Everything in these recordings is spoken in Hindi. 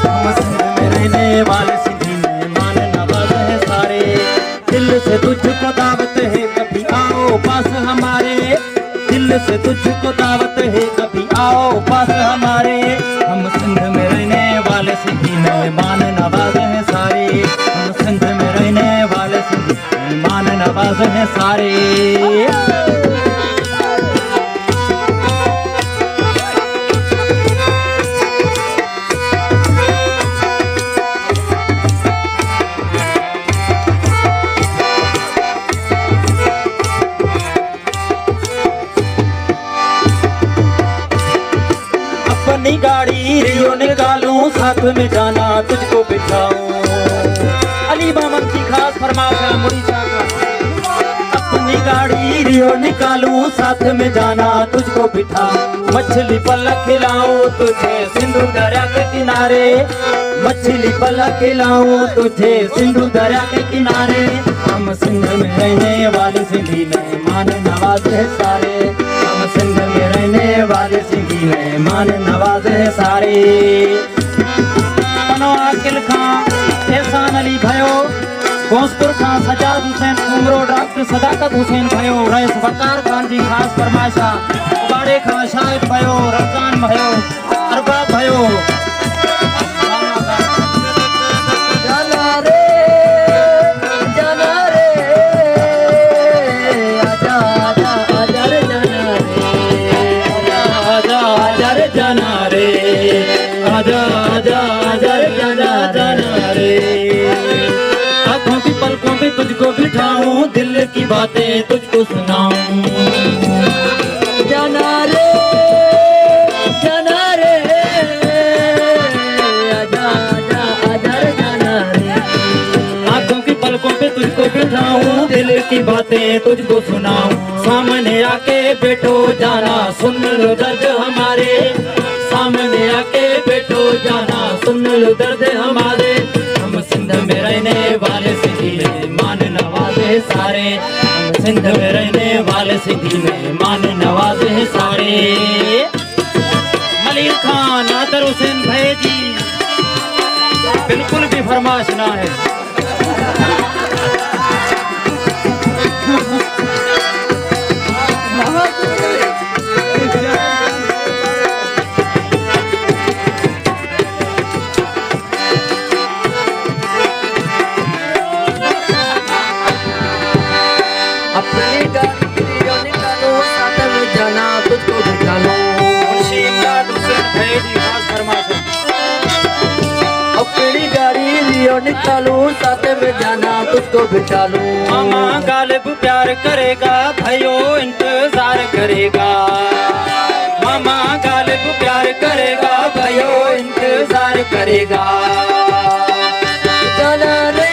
हम सिंध में रहने वाले सिंधी मेहमान नवाज है सारे। दिल से तुझको दावत है कभी आओ पास हमारे, दिल से तुझको दावत है कभी आओ पास हमारे। हम सिंध में रहने वाले सिंधी मेहमान नवाज है सारे, हम सिंध में रहने वाले सिंधी मेहमान नवाज है सारे। अपनी गाड़ी रियो निकालूं साथ में जाना तुझको बिठाऊं, अली मामन की खास फरमाइश है मुड़ीसा का। अपनी गाड़ी रियो निकालूं साथ में जाना तुझको बिठाऊं, मछली पल्ला खिलाऊं तुझे सिंधु दरिया के किनारे, मछली पल्ला खिलाऊं तुझे सिंधु दरिया के किनारे। हम सिंध में रहने वाले सिंधी मेहमान नवाज है सारे, हम सिंध में रहने वाले सिंधी मेहमान नवाज है सारे। पनो आकिल खां एहसान अली भयो, गोसपुर खां सजाद हुसैन उमरो, डॉक्टर सदाकत हुसैन भयो, रईस वकार खान जी खास फरमाइशा, बाड़े खां शाहिद भयो, रमजान भयो, अरबाब भयो। आजा आजा आजा जाना जाना रे, आँखों की पलकों पे तुझको बिठाऊं, दिल की बातें तुझको सुनाऊं। जाना रे आजा आजा आजा जाना रे, आँखों की पलकों पे तुझको बिठाऊं, दिल की बातें तुझको सुनाऊं। सामने आके बैठो जाना सुन लो दर्द हमारे, सामने आके बैठो जाना सुन लो दर्द हमारे। हम सिंध में रहने वाले सिंधी मेहमान नवाज है सारे, हम सिंध में रहने वाले सिंधी मेहमान नवाज है सारे। मलिक खान नादर हुसैन भाई जी बिल्कुल भी फरमाइश ना है। अपनी गाड़ी लियो निकालूं साथ में जाना तुझको बिठा लूं। मामा गालिब प्यार करेगा भाइयों इंतजार करेगा, मामा गालिब प्यार करेगा भाइयों इंतजार करेगा। जाना रे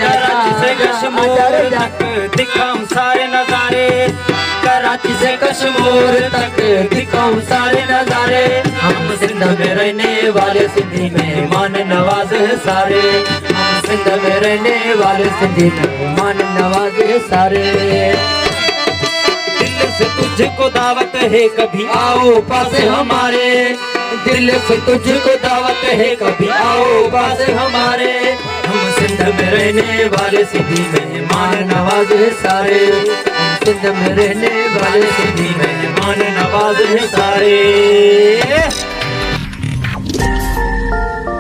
कराची से कश्मीर तक दिखाऊं सारे नजारे, कराची से कश्मीर तक दिखाऊं सारे नजारे। हम सिंध में रहने वाले सिंधी मेहमान नवाज है सारे, हम सिंध में रहने वाले सिंधी मेहमान नवाज है सारे। दिल से तुझको दावत है कभी आओ पास हमारे, दिल से तुझको दावत है कभी आओ पास हमारे। हम सिंध में रहने वाले सिंधी मेहमान नवाज है सारे, हम सिंध में रहने वाले सिंधी मेहमान नवाज है सारे।